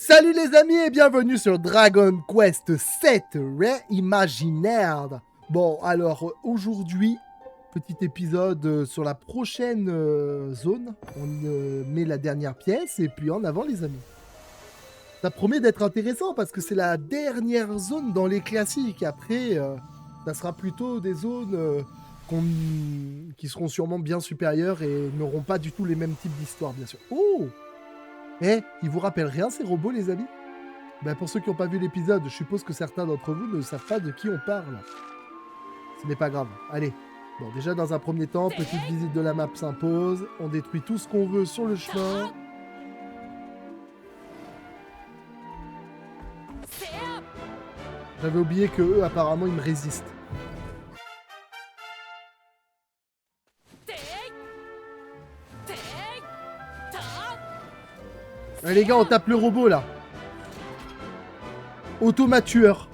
Salut les amis et bienvenue sur Dragon Quest 7 Reimagined. Bon, alors aujourd'hui, petit épisode sur la prochaine zone. On met la dernière pièce et puis en avant les amis. Ça promet d'être intéressant parce que c'est la dernière zone dans les classiques. Après, ça sera plutôt des zones qui seront sûrement bien supérieures et n'auront pas du tout les mêmes types d'histoires, bien sûr. Oh! Eh, ils vous rappellent rien ces robots les amis? Ben, pour ceux qui n'ont pas vu l'épisode, je suppose que certains d'entre vous ne savent pas de qui on parle. Ce n'est pas grave. Allez. Bon, déjà dans un premier temps, petite visite de la map s'impose. On détruit tout ce qu'on veut sur le chemin. J'avais oublié que eux, apparemment, ils me résistent. Allez les gars, on tape le robot là. Automatueur.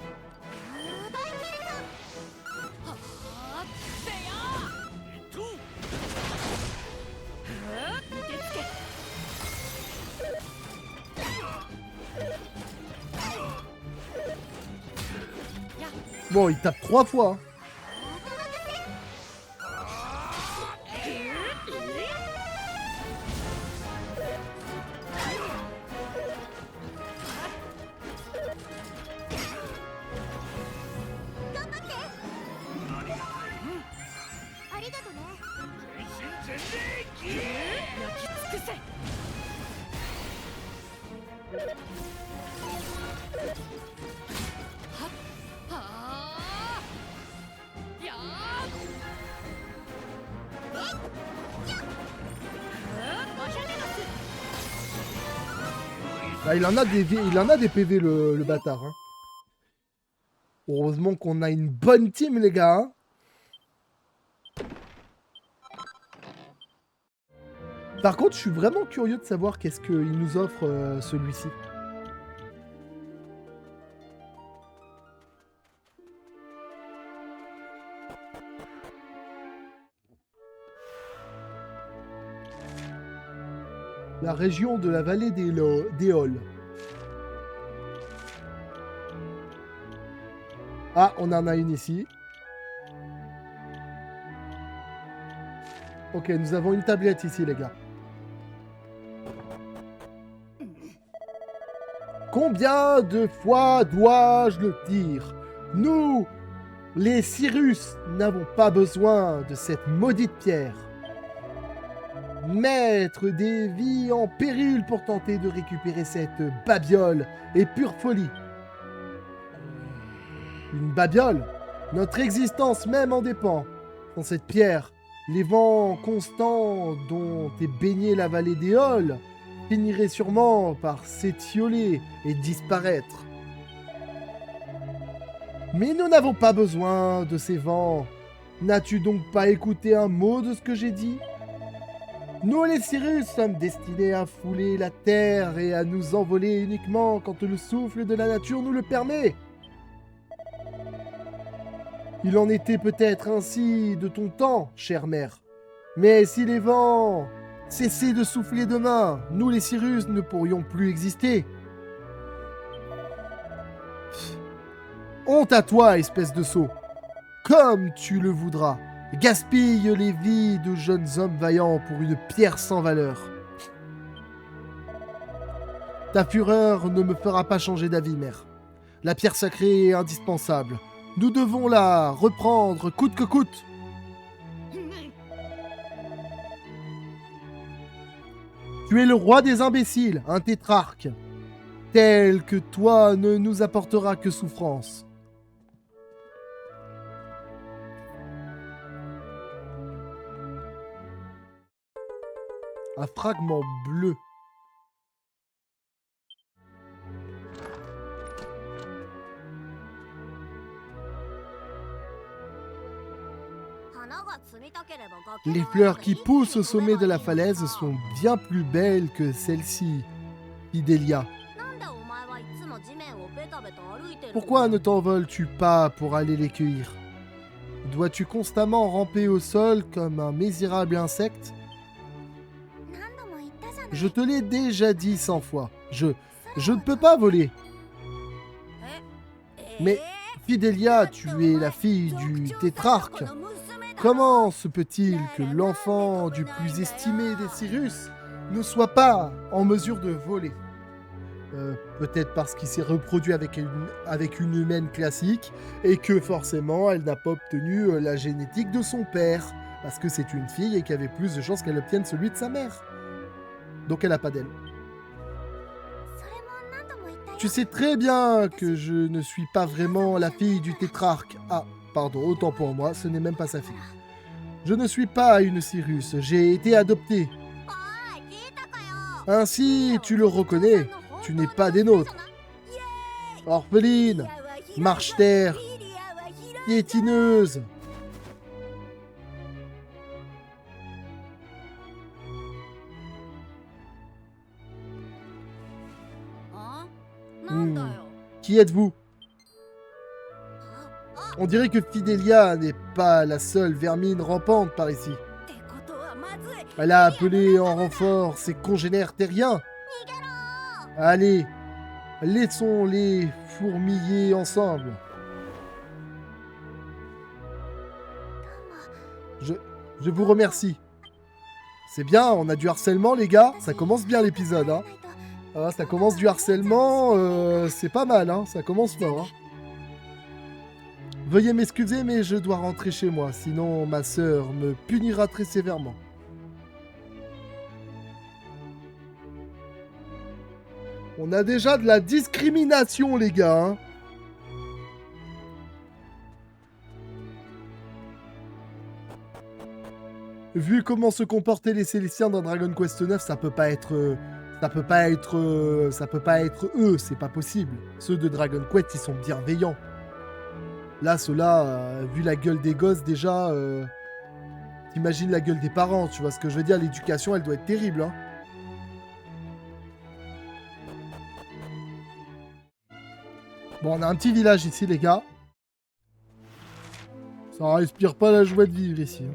Bon, il tape 3 fois. Hein. Bah, il en a des PV le bâtard. Hein. Heureusement qu'on a une bonne team les gars. Hein. Par contre, je suis vraiment curieux de savoir qu'est-ce qu'il nous offre celui-ci. La région de la vallée des Halles. Ah, on en a une ici. Ok, nous avons une tablette ici, les gars. Combien de fois dois-je le dire? Nous, les Cyrus, n'avons pas besoin de cette maudite pierre. Mettre des vies en péril pour tenter de récupérer cette babiole est pure folie. Une babiole? Notre existence même en dépend. Sans cette pierre, les vents constants dont est baignée la vallée des Halles finiraient sûrement par s'étioler et disparaître. Mais nous n'avons pas besoin de ces vents. N'as-tu donc pas écouté un mot de ce que j'ai dit? Nous les Cyrus sommes destinés à fouler la terre et à nous envoler uniquement quand le souffle de la nature nous le permet. Il en était peut-être ainsi de ton temps, chère mère. Mais si les vents cessaient de souffler demain, nous les Cyrus ne pourrions plus exister. Honte à toi, espèce de sot. Comme tu le voudras. Gaspille les vies de jeunes hommes vaillants pour une pierre sans valeur. Ta fureur ne me fera pas changer d'avis, mère. La pierre sacrée est indispensable. Nous devons la reprendre coûte que coûte. Tu es le roi des imbéciles, un tétrarque. Tel que toi ne nous apportera que souffrance. Un fragment bleu. Les fleurs qui poussent au sommet de la falaise sont bien plus belles que celles-ci, dit Delia. Pourquoi ne t'envoles-tu pas pour aller les cueillir? Dois-tu constamment ramper au sol comme un misérable insecte? Je te l'ai déjà dit 100 fois. Je Je ne peux pas voler. Mais, Fidelia, tu es la fille du tétrarque. Comment se peut-il que l'enfant du plus estimé des Cyrus ne soit pas en mesure de voler? Peut-être parce qu'il s'est reproduit avec une humaine classique et que forcément elle n'a pas obtenu la génétique de son père. Parce que c'est une fille et qu'il y avait plus de chances qu'elle obtienne celui de sa mère. Donc elle n'a pas d'aile. Tu sais très bien que je ne suis pas vraiment la fille du tétrarque. Ah, pardon, autant pour moi, ce n'est même pas sa fille. Je ne suis pas une Cyrus, j'ai été adoptée. Ainsi, tu le reconnais, tu n'es pas des nôtres. Orpheline, marche-terre, piétineuse. Qui êtes-vous? On dirait que Fidelia n'est pas la seule vermine rampante par ici. Elle a appelé en renfort ses congénères terriens. Allez, laissons-les fourmiller ensemble. Je vous remercie. C'est bien, on a du harcèlement les gars. Ça commence bien l'épisode. Hein. Ah, ça commence du harcèlement, c'est pas mal, hein. Ça commence fort. Hein. Veuillez m'excuser, mais je dois rentrer chez moi, sinon ma sœur me punira très sévèrement. On a déjà de la discrimination, les gars. Hein. Vu comment se comportaient les Célestiens dans Dragon Quest 9, ça peut pas être eux, c'est pas possible. Ceux de Dragon Quest, ils sont bienveillants. Là, ceux-là, vu la gueule des gosses, déjà, t'imagines la gueule des parents, tu vois ce que je veux dire? L'éducation, elle doit être terrible, hein. Bon, on a un petit village ici, les gars. Ça respire pas la joie de vivre ici. Hein.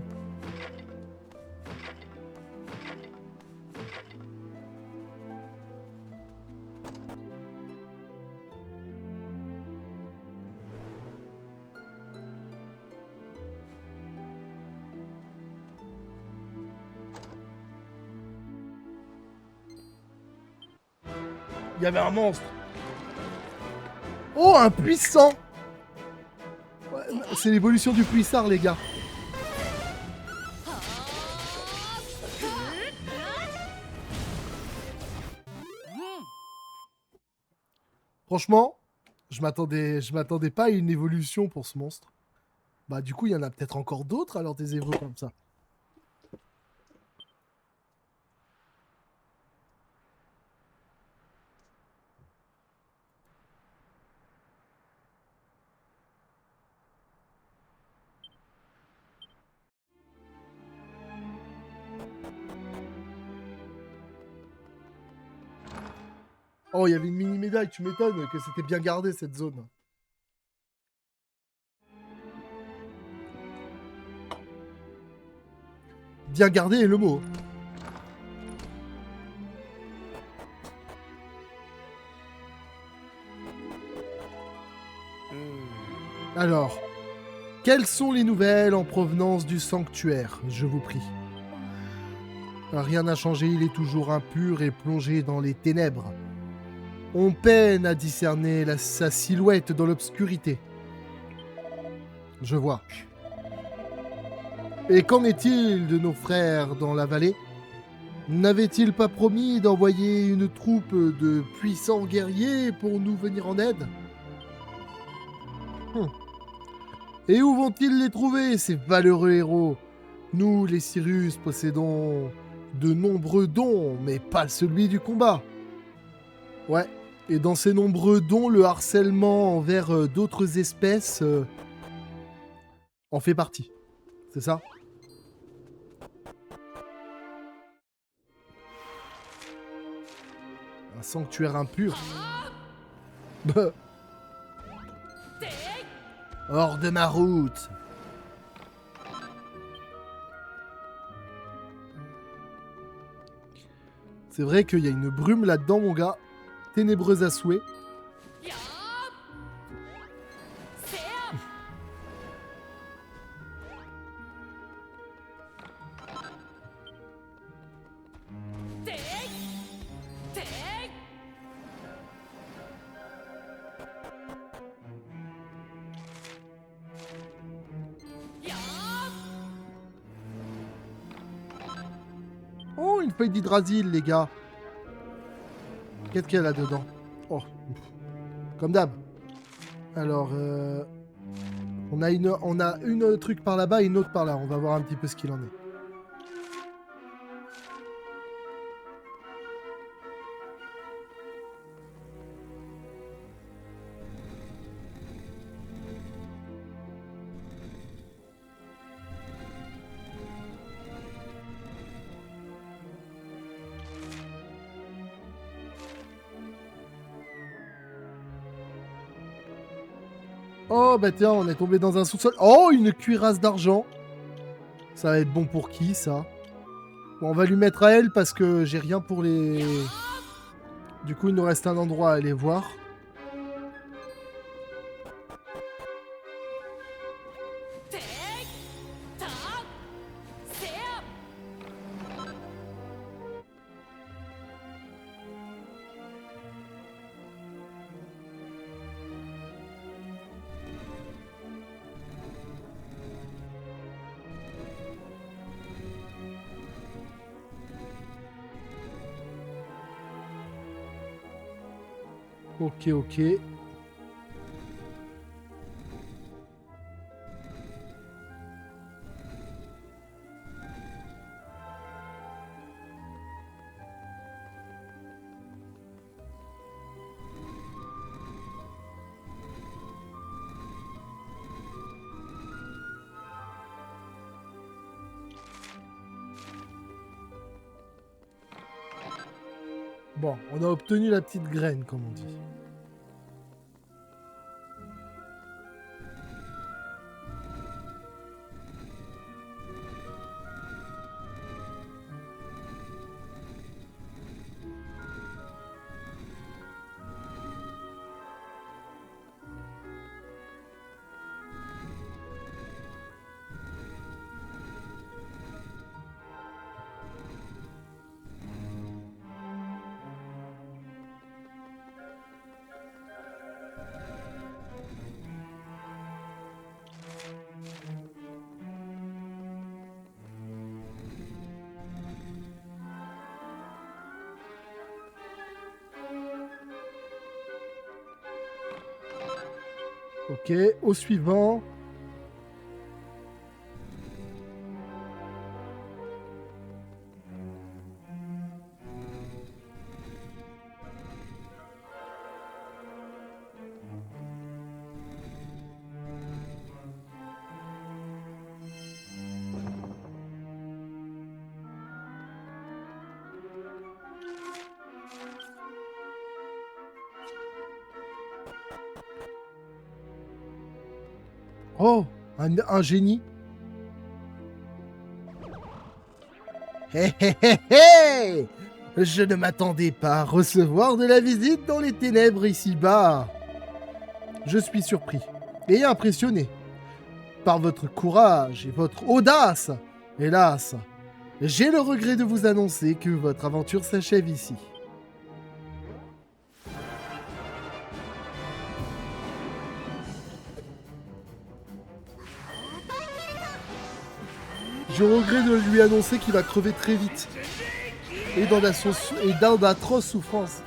Il y avait un monstre. Oh, un puissant. Ouais, c'est l'évolution du puissard, les gars. Franchement, je m'attendais pas à une évolution pour ce monstre. Bah du coup, il y en a peut-être encore d'autres alors des évos comme ça. Oh, il y avait une mini médaille, tu m'étonnes que c'était bien gardé cette zone. Bien gardé est le mot. Alors, quelles sont les nouvelles en provenance du sanctuaire, je vous prie? Rien n'a changé, il est toujours impur et plongé dans les ténèbres. On peine à discerner sa silhouette dans l'obscurité. Je vois. Et qu'en est-il de nos frères dans la vallée? N'avait-il pas promis d'envoyer une troupe de puissants guerriers pour nous venir en aide? Et où vont-ils les trouver, ces valeureux héros? Nous, les Cyrus, possédons de nombreux dons, mais pas celui du combat. Ouais, et dans ces nombreux dons, le harcèlement envers d'autres espèces en fait partie. C'est ça? Un sanctuaire impur. Hors de ma route. C'est vrai qu'il y a une brume là-dedans, mon gars. ténébreuse à souhait. Oh, une feuille d'hydrasil, les gars. Qu'est-ce qu'elle a dedans? Oh, comme d'hab. Alors, on a une truc par là-bas et une autre par là. On va voir un petit peu ce qu'il en est. Oh, bah tiens, on est tombé dans un sous-sol. Oh, une cuirasse d'argent. Ça va être bon pour qui, ça? Bon, on va lui mettre à elle parce que j'ai rien pour les... Du coup, il nous reste un endroit à aller voir. Ok, ok. Bon, on a obtenu la petite graine, comme on dit. Ok, au suivant. Oh, un génie. Hé hé hé hé! Je ne m'attendais pas à recevoir de la visite dans les ténèbres ici-bas. Je suis surpris et impressionné par votre courage et votre audace. Hélas, j'ai le regret de vous annoncer que votre aventure s'achève ici. Je regrette de lui annoncer qu'il va crever très vite et dans d'atroces souffrances.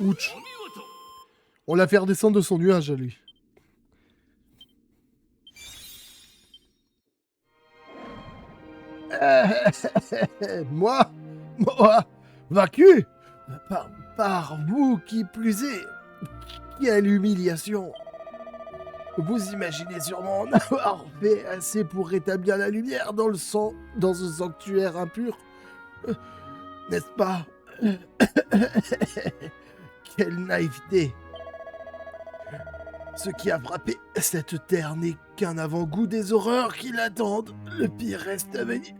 Ouch. On l'a fait redescendre de son nuage à lui. Moi, vaincu par vous qui plus est. Quelle humiliation. Vous imaginez sûrement en avoir fait assez pour rétablir la lumière dans ce sanctuaire impur, euh, n'est-ce pas? Quelle naïveté! Ce qui a frappé cette terre n'est qu'un avant-goût des horreurs qui l'attendent. Le pire reste à venir.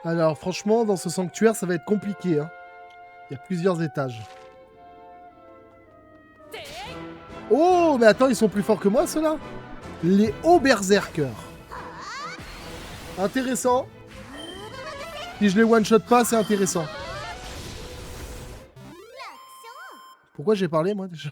Alors franchement, dans ce sanctuaire, ça va être compliqué, hein. Il y a plusieurs étages. Oh, mais attends, ils sont plus forts que moi, ceux-là. Les hauts berserkers. Intéressant. Si je les one-shot pas, c'est intéressant. Pourquoi j'ai parlé, moi, déjà?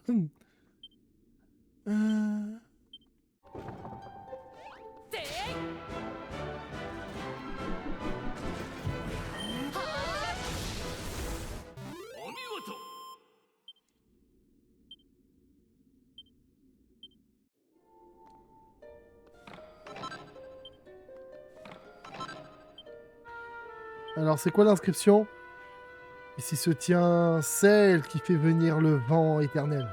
Alors, c'est quoi l'inscription? Ici se tient celle qui fait venir le vent éternel.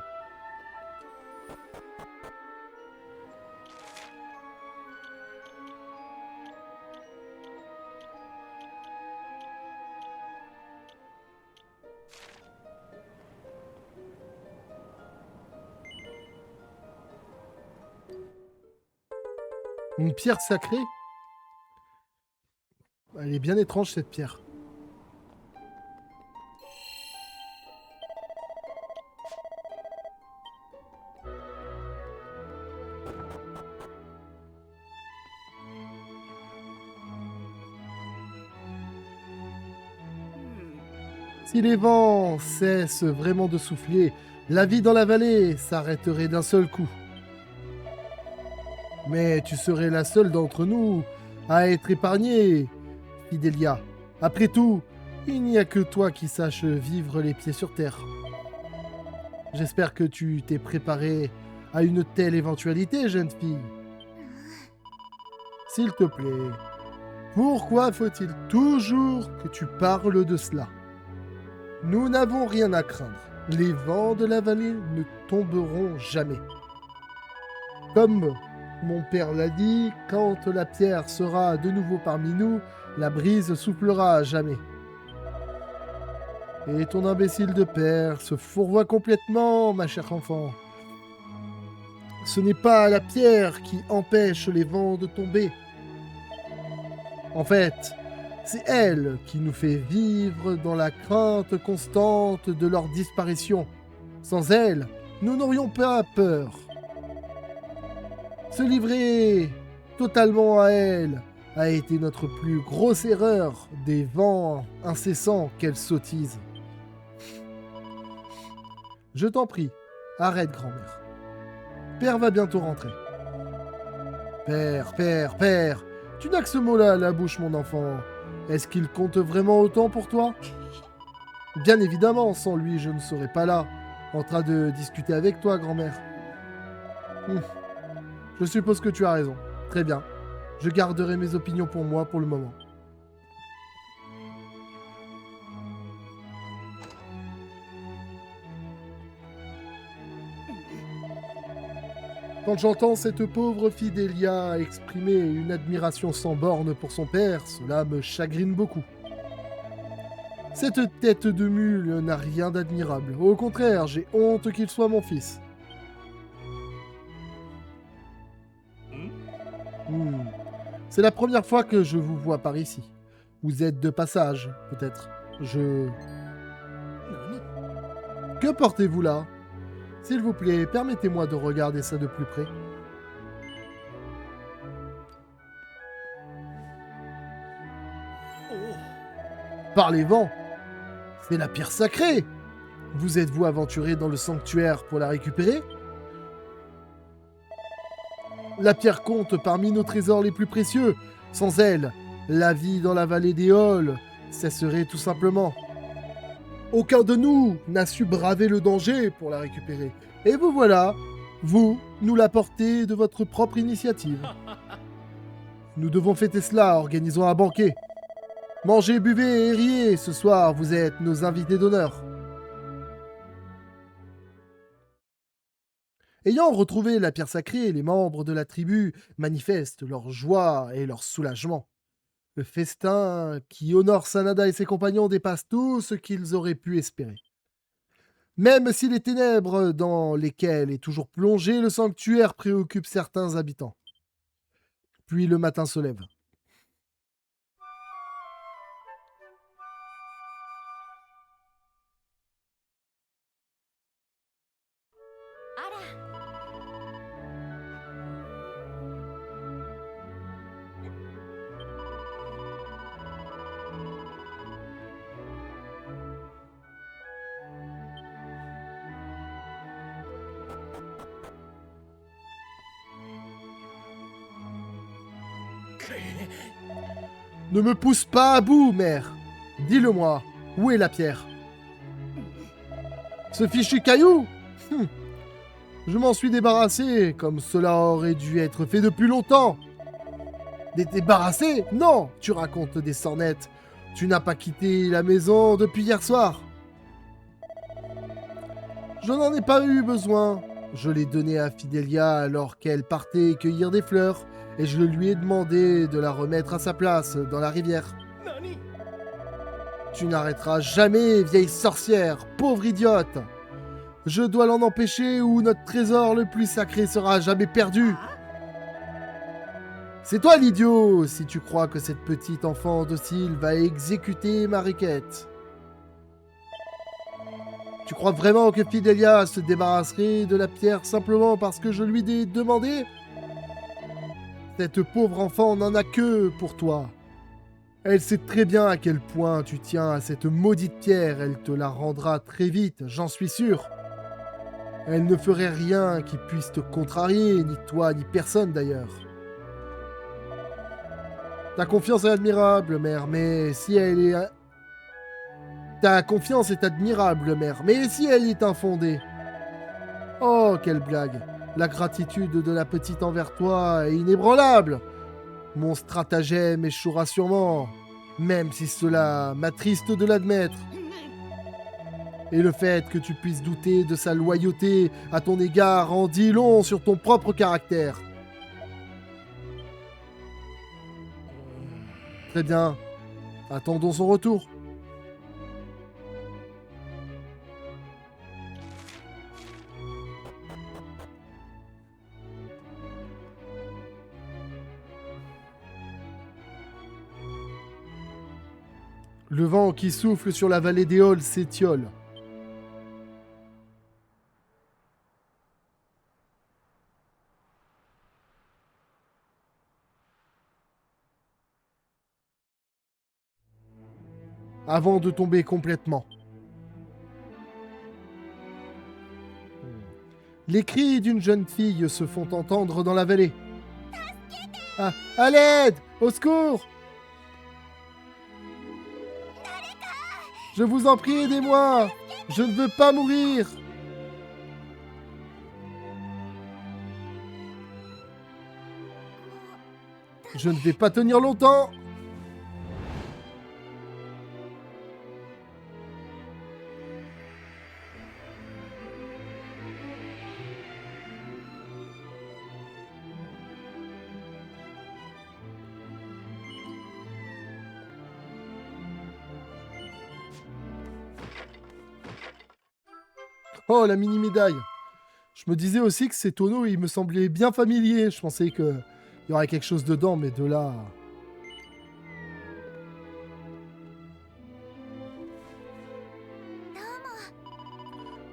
Une pierre sacrée? Elle est bien étrange, cette pierre. Si les vents cessent vraiment de souffler, la vie dans la vallée s'arrêterait d'un seul coup. Mais tu serais la seule d'entre nous à être épargnée, Fidelia. Après tout, il n'y a que toi qui saches vivre les pieds sur terre. J'espère que tu t'es préparée à une telle éventualité, jeune fille. S'il te plaît, pourquoi faut-il toujours que tu parles de cela? Nous n'avons rien à craindre. Les vents de la vallée ne tomberont jamais. Comme mon père l'a dit, quand la pierre sera de nouveau parmi nous, la brise soufflera à jamais. Et ton imbécile de père se fourvoie complètement, ma chère enfant. Ce n'est pas la pierre qui empêche les vents de tomber. En fait, c'est elle qui nous fait vivre dans la crainte constante de leur disparition. Sans elle, nous n'aurions pas peur. Se livrer totalement à elle a été notre plus grosse erreur, des vents incessants qu'elle sottise. Je t'en prie, arrête, grand-mère. Père va bientôt rentrer. Père, tu n'as que ce mot-là à la bouche, mon enfant. Est-ce qu'il compte vraiment autant pour toi? Bien évidemment, sans lui, je ne serais pas là, en train de discuter avec toi, grand-mère. Je suppose que tu as raison. Très bien. Je garderai mes opinions pour moi pour le moment. Quand j'entends cette pauvre Fidelia exprimer une admiration sans borne pour son père, cela me chagrine beaucoup. Cette tête de mule n'a rien d'admirable. Au contraire, j'ai honte qu'il soit mon fils. C'est la première fois que je vous vois par ici. Vous êtes de passage, peut-être. Que portez-vous là? S'il vous plaît, permettez-moi de regarder ça de plus près. Par les vents! C'est la pierre sacrée! Vous êtes-vous aventuré dans le sanctuaire pour la récupérer? La pierre compte parmi nos trésors les plus précieux. Sans elle, la vie dans la vallée des Halls cesserait tout simplement. Aucun de nous n'a su braver le danger pour la récupérer. Et vous voilà, vous nous l'apportez de votre propre initiative. Nous devons fêter cela, organisons un banquet. Mangez, buvez et riez, ce soir vous êtes nos invités d'honneur. Ayant retrouvé la pierre sacrée, les membres de la tribu manifestent leur joie et leur soulagement. Le festin qui honore Sanada et ses compagnons dépasse tout ce qu'ils auraient pu espérer. Même si les ténèbres dans lesquelles est toujours plongé le sanctuaire préoccupent certains habitants. Puis le matin se lève. Ne me pousse pas à bout, mère. Dis-le-moi, où est la pierre? Ce fichu caillou? Je m'en suis débarrassé, comme cela aurait dû être fait depuis longtemps. Débarrassé? Non, tu racontes des sornettes. Tu n'as pas quitté la maison depuis hier soir. Je n'en ai pas eu besoin. Je l'ai donnée à Fidelia alors qu'elle partait cueillir des fleurs, et je lui ai demandé de la remettre à sa place dans la rivière. Tu n'arrêteras jamais, vieille sorcière, pauvre idiote. Je dois l'en empêcher ou notre trésor le plus sacré sera jamais perdu. C'est toi l'idiot, si tu crois que cette petite enfant docile va exécuter ma requête. Tu crois vraiment que Fidelia se débarrasserait de la pierre simplement parce que je lui ai demandé? Cette pauvre enfant n'en a que pour toi. Elle sait très bien à quel point tu tiens à cette maudite pierre, elle te la rendra très vite, j'en suis sûr. Elle ne ferait rien qui puisse te contrarier, ni toi, ni personne d'ailleurs. Ta confiance est admirable, mère, mais si elle est... Ta confiance est admirable, mère, mais si elle est infondée... Oh, quelle blague! La gratitude de la petite envers toi est inébranlable! Mon stratagème échouera sûrement, même si cela m'attriste de l'admettre. Et le fait que tu puisses douter de sa loyauté à ton égard en dit long sur ton propre caractère. Très bien. Attendons son retour. Le vent qui souffle sur la vallée des Halls s'étiole. Avant de tomber complètement. Les cris d'une jeune fille se font entendre dans la vallée. Ah, à l'aide! Au secours! Je vous en prie, aidez-moi! Je ne veux pas mourir! Je ne vais pas tenir longtemps! Oh, la mini-médaille! Je me disais aussi que ces tonneaux, ils me semblaient bien familiers. Je pensais qu'il y aurait quelque chose dedans, mais de là...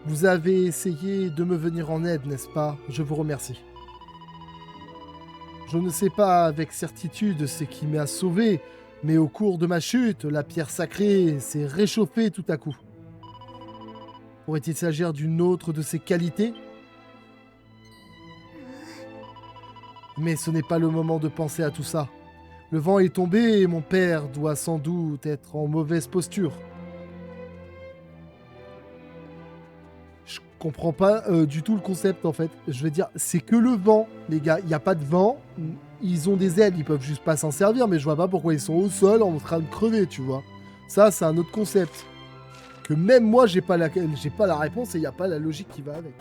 Vous avez essayé de me venir en aide, n'est-ce pas? Je vous remercie. Je ne sais pas avec certitude ce qui m'a sauvé, mais au cours de ma chute, la pierre sacrée s'est réchauffée tout à coup. Pourrait-il s'agir d'une autre de ses qualités? Mais ce n'est pas le moment de penser à tout ça. Le vent est tombé et mon père doit sans doute être en mauvaise posture. Je comprends pas du tout le concept en fait. Je veux dire, c'est que le vent, les gars. Il n'y a pas de vent. Ils ont des ailes, ils peuvent juste pas s'en servir, mais je vois pas pourquoi ils sont au sol en train de crever, tu vois. Ça, c'est un autre concept. Que même moi, j'ai pas la réponse et il n'y a pas la logique qui va avec.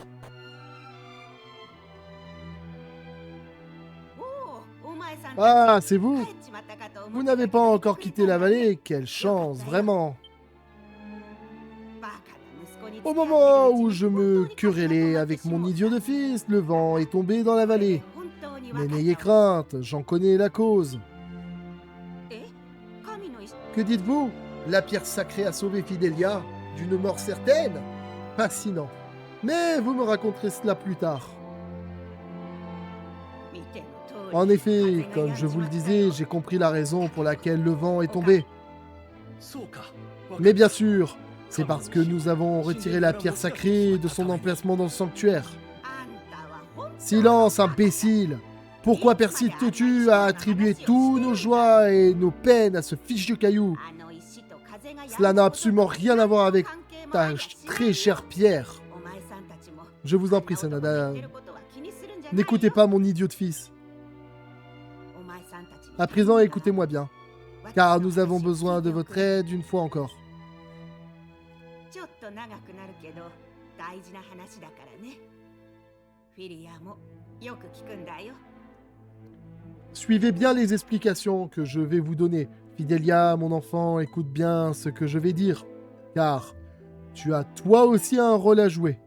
Ah, c'est vous? Vous n'avez pas encore quitté la vallée? Quelle chance, vraiment. Au moment où je me querellais avec mon idiot de fils, le vent est tombé dans la vallée. Mais n'ayez crainte, j'en connais la cause. Que dites-vous? La pierre sacrée a sauvé Fidelia d'une mort certaine? Fascinant. Mais vous me raconterez cela plus tard. En effet, comme je vous le disais, j'ai compris la raison pour laquelle le vent est tombé. Mais bien sûr, c'est parce que nous avons retiré la pierre sacrée de son emplacement dans le sanctuaire. Silence, imbécile! Pourquoi persistes-tu à attribuer tous nos joies et nos peines à ce fichu caillou? Cela n'a absolument rien à voir avec ta très chère pierre. Je vous en prie, Sanada. N'écoutez pas mon idiot de fils. À présent, écoutez-moi bien, car nous avons besoin de votre aide une fois encore. Suivez bien les explications que je vais vous donner. Fidelia, mon enfant, écoute bien ce que je vais dire, car tu as toi aussi un rôle à jouer.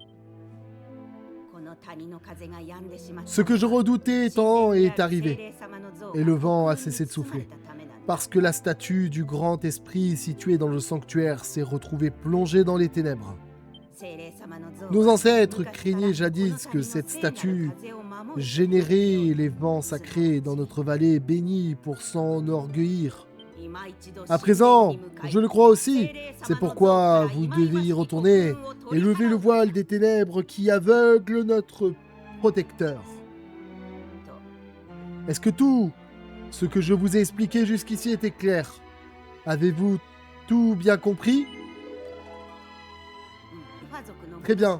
Ce que je redoutais tant est arrivé, et le vent a cessé de souffler, parce que la statue du grand esprit située dans le sanctuaire s'est retrouvée plongée dans les ténèbres. Nos ancêtres craignaient jadis que cette statue générait les vents sacrés dans notre vallée bénie pour s'enorgueillir. À présent, je le crois aussi, c'est pourquoi vous devez y retourner et lever le voile des ténèbres qui aveuglent notre protecteur. Est-ce que tout ce que je vous ai expliqué jusqu'ici était clair? Avez-vous tout bien compris? Très bien.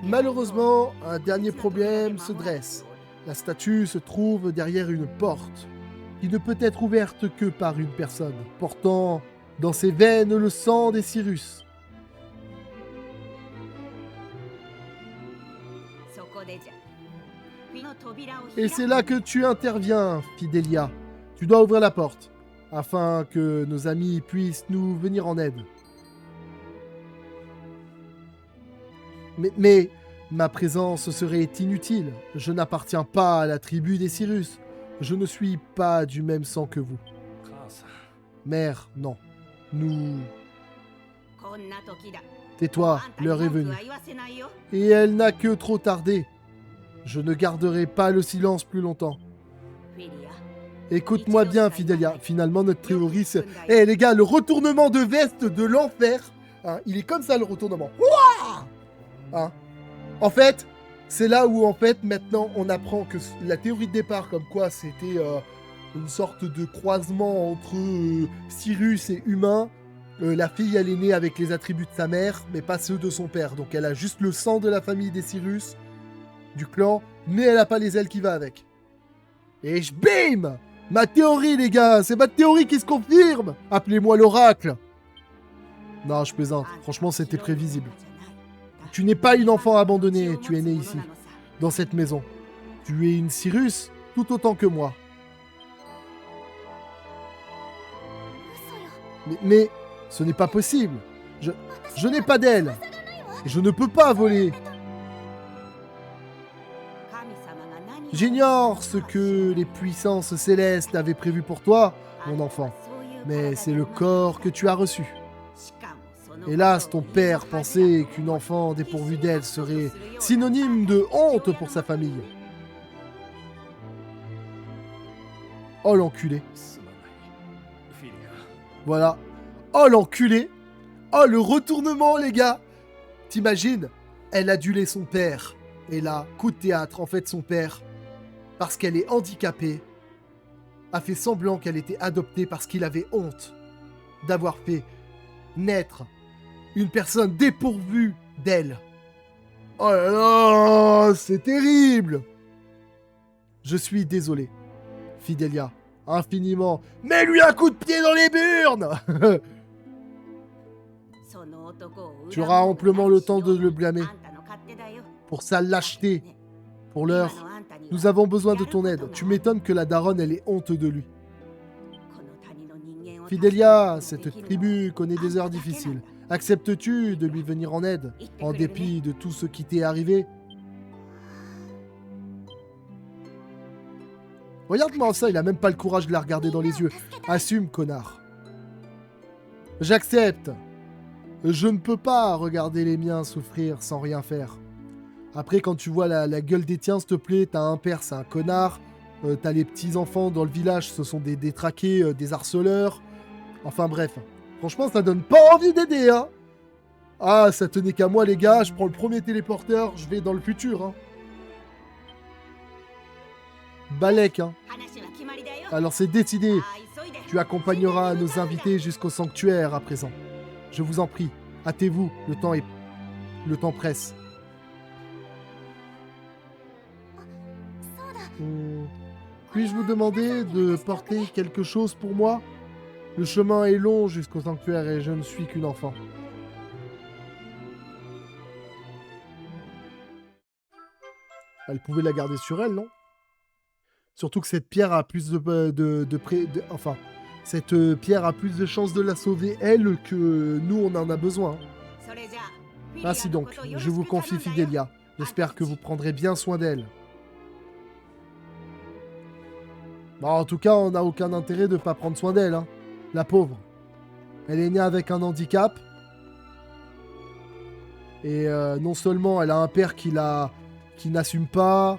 Malheureusement, un dernier problème se dresse. La statue se trouve derrière une porte qui ne peut être ouverte que par une personne portant dans ses veines le sang des Cyrus. Et c'est là que tu interviens, Fidelia. Tu dois ouvrir la porte, afin que nos amis puissent nous venir en aide. Mais ma présence serait inutile. Je n'appartiens pas à la tribu des Cyrus. Je ne suis pas du même sang que vous. Mère, non. Nous... Tais-toi, l'heure est venue. Et elle n'a que trop tardé. Je ne garderai pas le silence plus longtemps. Écoute-moi bien, Fidelia. Finalement, notre théorie, c'est... Eh les gars, le retournement de veste de l'enfer, hein, il est comme ça, le retournement. Ouah, hein. En fait, c'est là où, en fait, maintenant, on apprend que la théorie de départ, comme quoi c'était une sorte de croisement entre Cyrus et humain. La fille, elle est née avec les attributs de sa mère, mais pas ceux de son père. Donc, elle a juste le sang de la famille des Cyrus, du clan, mais elle n'a pas les ailes qui va avec. Et bim! Ma théorie, les gars! C'est ma théorie qui se confirme! Appelez-moi l'oracle! Non, je plaisante. Franchement, c'était prévisible. Tu n'es pas une enfant abandonnée, tu es née ici, dans cette maison. Tu es une Cyrus, tout autant que moi. Mais ce n'est pas possible. Je n'ai pas d'ailes. Je ne peux pas voler. J'ignore ce que les puissances célestes avaient prévu pour toi, mon enfant. Mais c'est le corps que tu as reçu. Hélas, ton père pensait qu'une enfant dépourvue d'elle serait synonyme de honte pour sa famille. Oh l'enculé. Voilà. Oh l'enculé. Oh le retournement, les gars. T'imagines? Elle a adulé son père. Et là, coup de théâtre, en fait, son père, parce qu'elle est handicapée, a fait semblant qu'elle était adoptée parce qu'il avait honte d'avoir fait naître une personne dépourvue d'elle. Oh là là, c'est terrible! Je suis désolé, Fidelia, infiniment. Mets-lui un coup de pied dans les burnes! Tu auras amplement le temps de le blâmer pour sa lâcheté. Pour l'heure, nous avons besoin de ton aide. Tu m'étonnes que la daronne, elle ait honte de lui. Fidelia, cette tribu connaît des heures difficiles. Acceptes-tu de lui venir en aide, en dépit de tout ce qui t'est arrivé? Regarde-moi ça, il a même pas le courage de la regarder dans les yeux. Assume, connard. J'accepte. Je ne peux pas regarder les miens souffrir sans rien faire. Après, quand tu vois la gueule des tiens, s'il te plaît, t'as un père, c'est un connard. T'as les petits-enfants dans le village, ce sont des détraqués, des harceleurs. Enfin bref. Franchement, ça donne pas envie d'aider, hein. Ah, ça tenait qu'à moi, les gars. Je prends le premier téléporteur, je vais dans le futur, hein. Balek, hein. Alors c'est décidé. Tu accompagneras nos invités jusqu'au sanctuaire à présent. Je vous en prie, hâtez-vous, le temps presse. Puis-je vous demander de porter quelque chose pour moi? Le chemin est long jusqu'au sanctuaire et je ne suis qu'une enfant. Elle pouvait la garder sur elle, non? Surtout que cette pierre a plus enfin, cette pierre a plus de chances de la sauver, elle, que nous, on en a besoin. Ainsi donc, je vous confie Fidelia. J'espère que vous prendrez bien soin d'elle. Bon, en tout cas, on n'a aucun intérêt de ne pas prendre soin d'elle, hein. La pauvre. Elle est née avec un handicap. Et non seulement elle a un père qui n'assume pas,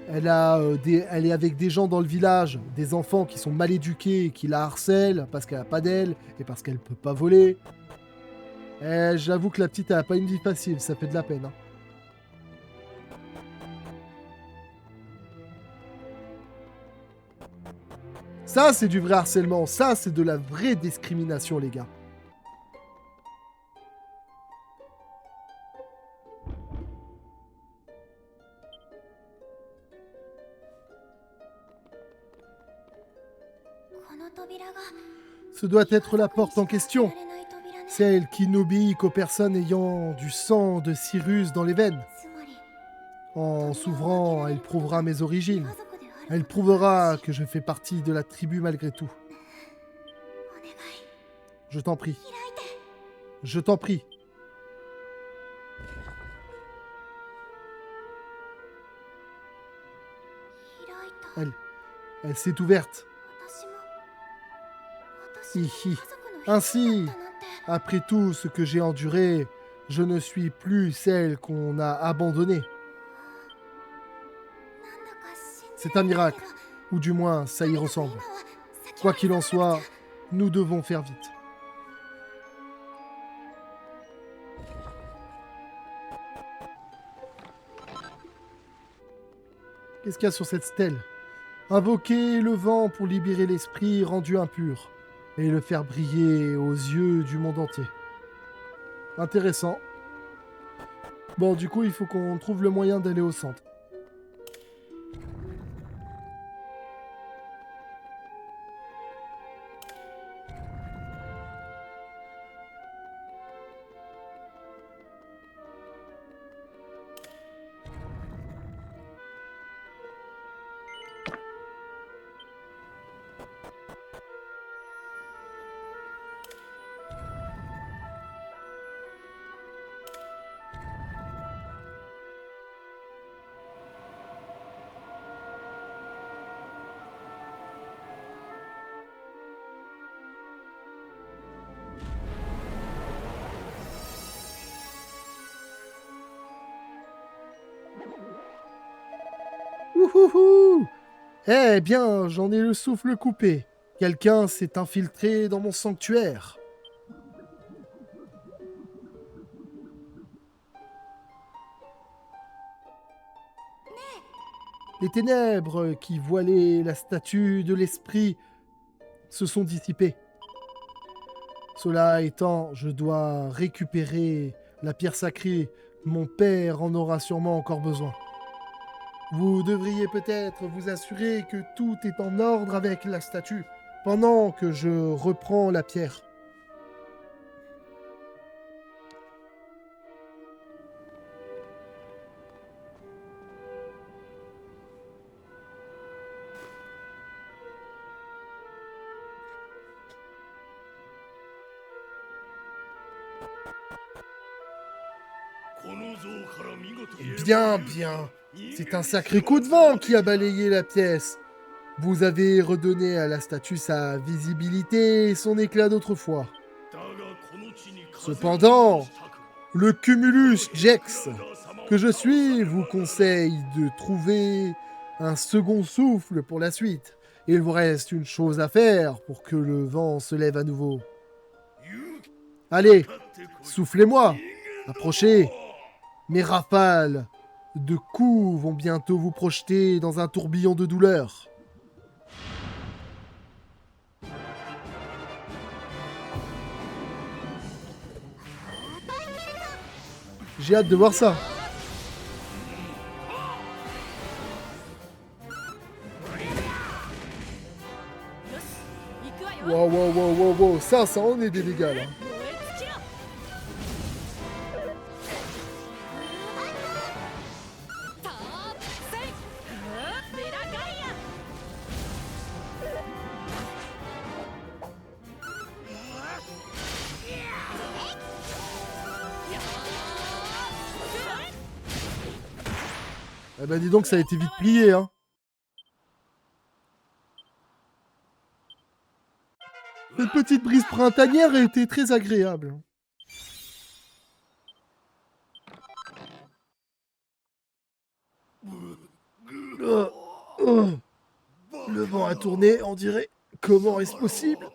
elle est avec des gens dans le village, des enfants qui sont mal éduqués et qui la harcèlent parce qu'elle n'a pas d'aile et parce qu'elle ne peut pas voler. Et j'avoue que la petite, elle n'a pas une vie facile, ça fait de la peine, hein. Ça, c'est du vrai harcèlement. Ça, c'est de la vraie discrimination, les gars. Ce doit être la porte en question. Celle qui n'obéit qu'aux personnes ayant du sang de Cyrus dans les veines. En s'ouvrant, elle prouvera mes origines. Elle prouvera que je fais partie de la tribu malgré tout. Je t'en prie. Je t'en prie. Elle s'est ouverte. Hihi. Ainsi, après tout ce que j'ai enduré, je ne suis plus celle qu'on a abandonnée. C'est un miracle, ou du moins ça y ressemble. Quoi qu'il en soit, nous devons faire vite. Qu'est-ce qu'il y a sur cette stèle? Invoquer le vent pour libérer l'esprit rendu impur et le faire briller aux yeux du monde entier. Intéressant. Bon, du coup, il faut qu'on trouve le moyen d'aller au centre. Ouhouhou! Eh bien, j'en ai le souffle coupé. Quelqu'un s'est infiltré dans mon sanctuaire. Les ténèbres qui voilaient la statue de l'esprit se sont dissipées. Cela étant, je dois récupérer la pierre sacrée. Mon père en aura sûrement encore besoin. Vous devriez peut-être vous assurer que tout est en ordre avec la statue, pendant que je reprends la pierre. Bien, bien. C'est un sacré coup de vent qui a balayé la pièce. Vous avez redonné à la statue sa visibilité et son éclat d'autrefois. Cependant, le Cumulus Jex que je suis vous conseille de trouver un second souffle pour la suite. Il vous reste une chose à faire pour que le vent se lève à nouveau. Allez, soufflez-moi, approchez. Mes rafales de coups vont bientôt vous projeter dans un tourbillon de douleur. J'ai hâte de voir ça. Wow, wow, wow, wow, wow. Ça en est des dégâts, là. Eh ben dis donc, ça a été vite plié, hein. Cette petite brise printanière a été très agréable. Oh, oh. Le vent a tourné, on dirait. Comment est-ce possible?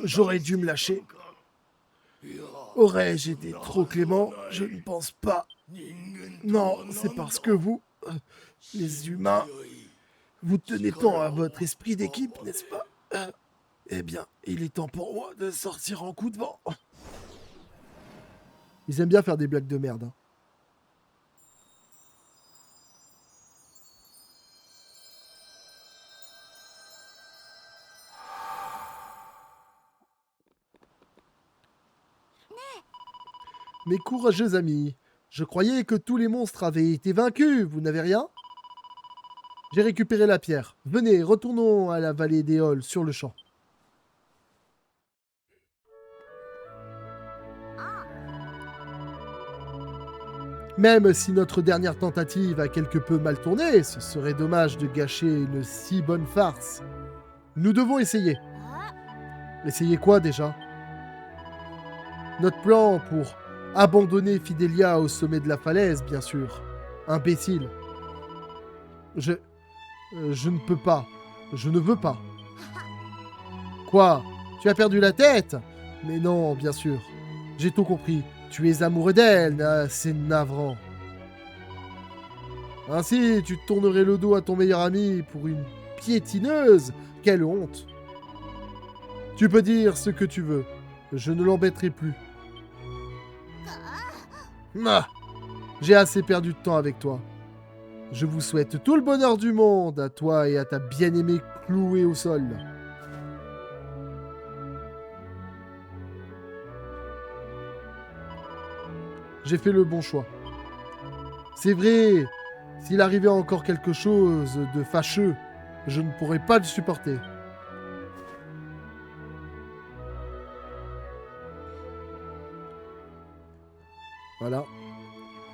J'aurais dû me lâcher. Aurais-je été trop clément? Je ne pense pas. Non, c'est parce que vous, les humains, vous tenez tant à votre esprit d'équipe, n'est-ce pas? Eh bien, il est temps pour moi de sortir en coup de vent. Ils aiment bien faire des blagues de merde. Hein. Mes courageux amis, je croyais que tous les monstres avaient été vaincus, vous n'avez rien? J'ai récupéré la pierre. Venez, retournons à la vallée d'Éole sur le champ. Même si notre dernière tentative a quelque peu mal tourné, ce serait dommage de gâcher une si bonne farce. Nous devons essayer. Essayer quoi déjà? Notre plan pour abandonner Fidelia au sommet de la falaise, bien sûr. Imbécile. Je ne peux pas. Je ne veux pas. Quoi? Tu as perdu la tête? Mais non, bien sûr. J'ai tout compris. Tu es amoureux d'elle, c'est navrant. Ainsi, tu tournerais le dos à ton meilleur ami pour une piétineuse? Quelle honte! Tu peux dire ce que tu veux. Je ne l'embêterai plus. Ah, j'ai assez perdu de temps avec toi. Je vous souhaite tout le bonheur du monde, à toi et à ta bien-aimée clouée au sol. J'ai fait le bon choix. C'est vrai, s'il arrivait encore quelque chose de fâcheux, je ne pourrais pas le supporter. Voilà.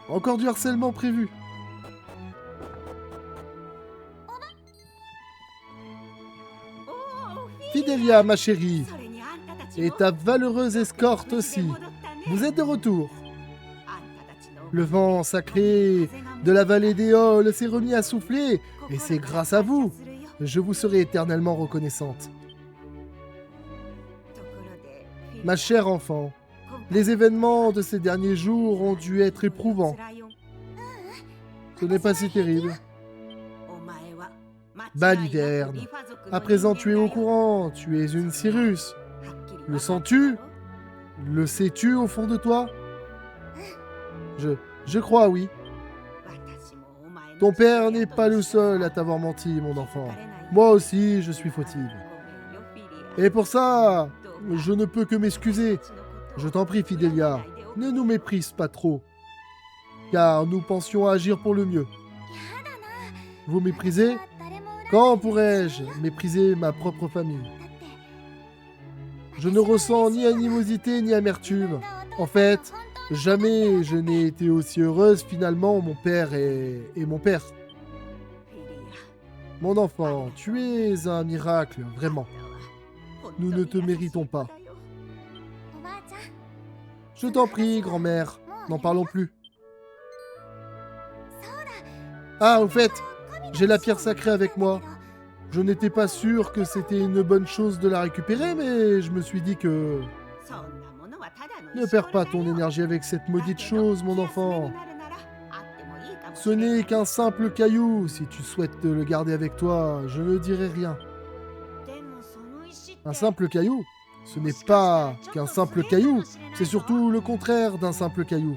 Encore du harcèlement prévu. Fidelia, ma chérie, et ta valeureuse escorte aussi. Vous êtes de retour. Le vent sacré de la vallée d'Éole s'est remis à souffler, et c'est grâce à vous. Je vous serai éternellement reconnaissante. Ma chère enfant, les événements de ces derniers jours ont dû être éprouvants. Ce n'est pas si terrible. Baliverne, à présent tu es au courant, tu es une Cyrus. Le sens-tu? Le sais-tu au fond de toi? Je crois, oui. Ton père n'est pas le seul à t'avoir menti, mon enfant. Moi aussi, je suis fautive. Et pour ça, je ne peux que m'excuser. Je t'en prie, Fidelia, ne nous méprise pas trop. Car nous pensions agir pour le mieux. Vous méprisez? Quand pourrais-je mépriser ma propre famille? Je ne ressens ni animosité ni amertume. En fait, jamais je n'ai été aussi heureuse finalement, mon père et mon père. Mon enfant, tu es un miracle, vraiment. Nous ne te méritons pas. Je t'en prie, grand-mère, n'en parlons plus. Ah, au fait, j'ai la pierre sacrée avec moi. Je n'étais pas sûr que c'était une bonne chose de la récupérer, mais je me suis dit que... Ne perds pas ton énergie avec cette maudite chose, mon enfant. Ce n'est qu'un simple caillou. Si tu souhaites le garder avec toi, je ne dirai rien. Un simple caillou? Ce n'est pas qu'un simple caillou. C'est surtout le contraire d'un simple caillou.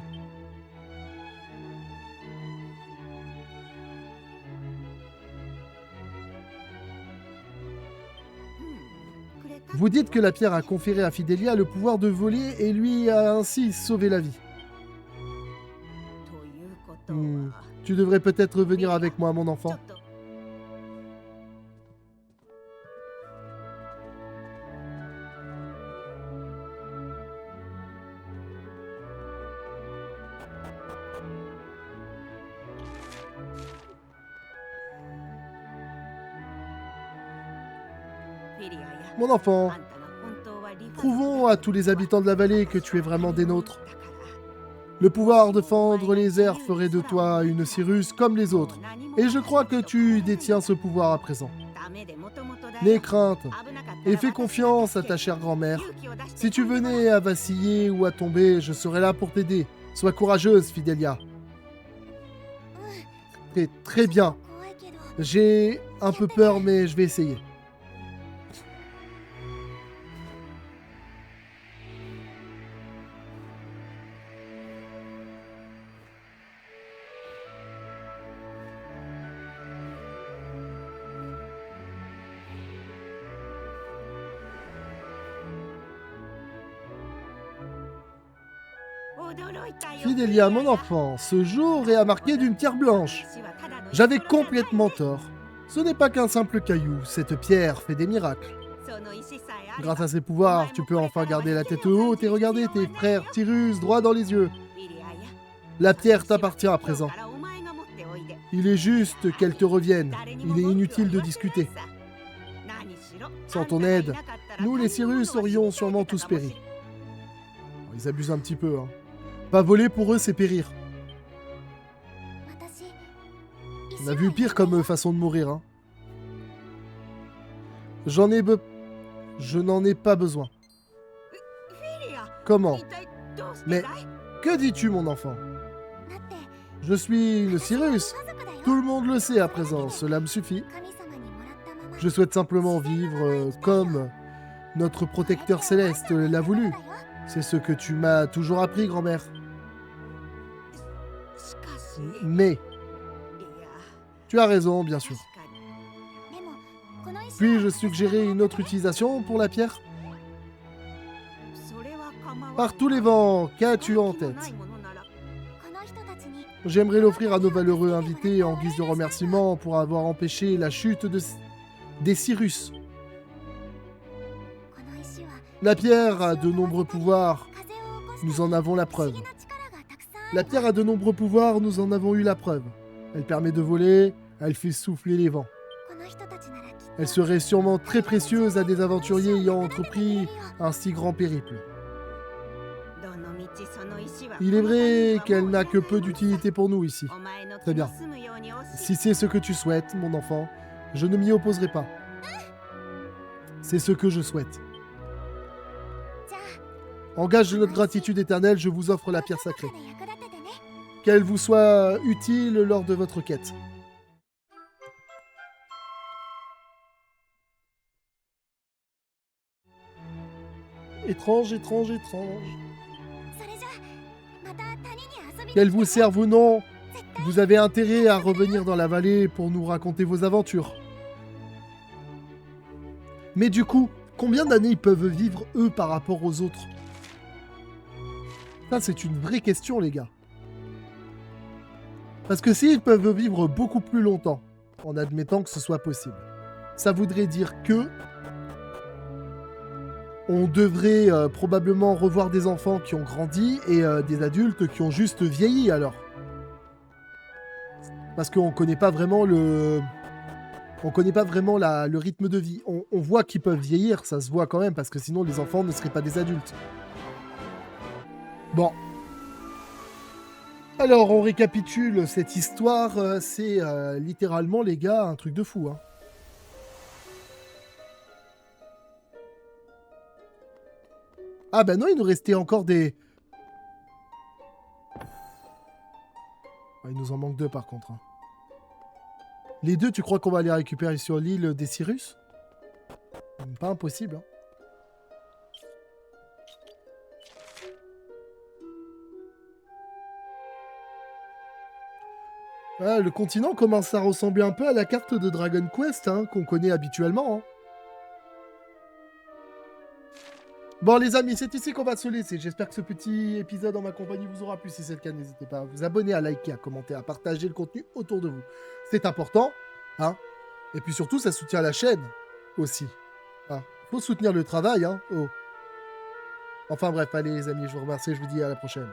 Vous dites que la pierre a conféré à Fidelia le pouvoir de voler et lui a ainsi sauvé la vie. Tu devrais peut-être venir avec moi, mon enfant. Mon enfant, prouvons à tous les habitants de la vallée que tu es vraiment des nôtres. Le pouvoir de fendre les airs ferait de toi une Cyrus comme les autres, et je crois que tu détiens ce pouvoir à présent. N'aie crainte, et fais confiance à ta chère grand-mère. Si tu venais à vaciller ou à tomber, je serai là pour t'aider. Sois courageuse, Fidelia. Très bien. J'ai un peu peur, mais je vais essayer. Fidelia, mon enfant, ce jour est marqué d'une pierre blanche. J'avais complètement tort. Ce n'est pas qu'un simple caillou, cette pierre fait des miracles. Grâce à ses pouvoirs, tu peux enfin garder la tête haute et regarder tes frères Tyrus droit dans les yeux. La pierre t'appartient à présent. Il est juste qu'elle te revienne. Il est inutile de discuter. Sans ton aide, nous les Cyrus aurions sûrement tous péri. Ils abusent un petit peu, hein. Pas voler pour eux, c'est périr. On a vu pire comme façon de mourir, hein. Je n'en ai pas besoin. Comment? Mais que dis-tu, mon enfant? Je suis une Cyrus. Tout le monde le sait à présent, cela me suffit. Je souhaite simplement vivre comme notre protecteur céleste l'a voulu. C'est ce que tu m'as toujours appris, grand-mère. Mais... Tu as raison, bien sûr. Puis-je suggérer une autre utilisation pour la pierre? Par tous les vents, qu'as-tu en tête? J'aimerais l'offrir à nos valeureux invités en guise de remerciement pour avoir empêché la chute des Cyrus. La pierre a de nombreux pouvoirs. Nous en avons la preuve. La pierre a de nombreux pouvoirs, nous en avons eu la preuve. Elle permet de voler, elle fait souffler les vents. Elle serait sûrement très précieuse à des aventuriers ayant entrepris un si grand périple. Il est vrai qu'elle n'a que peu d'utilité pour nous ici. Très bien. Si c'est ce que tu souhaites, mon enfant, je ne m'y opposerai pas. C'est ce que je souhaite. En gage de notre gratitude éternelle, je vous offre la pierre sacrée. qu'elle vous soit utile lors de votre quête. Étrange, étrange, étrange. Qu'elle vous serve ou non, vous avez intérêt à revenir dans la vallée pour nous raconter vos aventures. Mais du coup, combien d'années ils peuvent vivre, eux, par rapport aux autres? Ça, c'est une vraie question, les gars. Parce que s'ils peuvent vivre beaucoup plus longtemps, en admettant que ce soit possible, ça voudrait dire que on devrait probablement revoir des enfants qui ont grandi et des adultes qui ont juste vieilli, alors. Parce qu'on connaît pas vraiment le... On connaît pas vraiment le rythme de vie. On voit qu'ils peuvent vieillir, ça se voit quand même, parce que sinon les enfants ne seraient pas des adultes. Bon. Alors, on récapitule cette histoire. C'est littéralement, les gars, un truc de fou. Hein. Ah bah non, il nous restait encore des... Ah, il nous en manque 2 par contre. Hein. Les 2, tu crois qu'on va les récupérer sur l'île des Cyrus? Pas impossible. Hein. Ah, le continent commence à ressembler un peu à la carte de Dragon Quest hein, qu'on connaît habituellement. Hein. Bon les amis, c'est ici qu'on va se laisser. J'espère que ce petit épisode en ma compagnie vous aura plu. Si c'est le cas, n'hésitez pas à vous abonner, à liker, à commenter, à partager le contenu autour de vous. C'est important. Hein. Et puis surtout, ça soutient la chaîne aussi. Hein. Faut soutenir le travail. Hein. Oh. Enfin bref, allez les amis, je vous remercie. Je vous dis à la prochaine.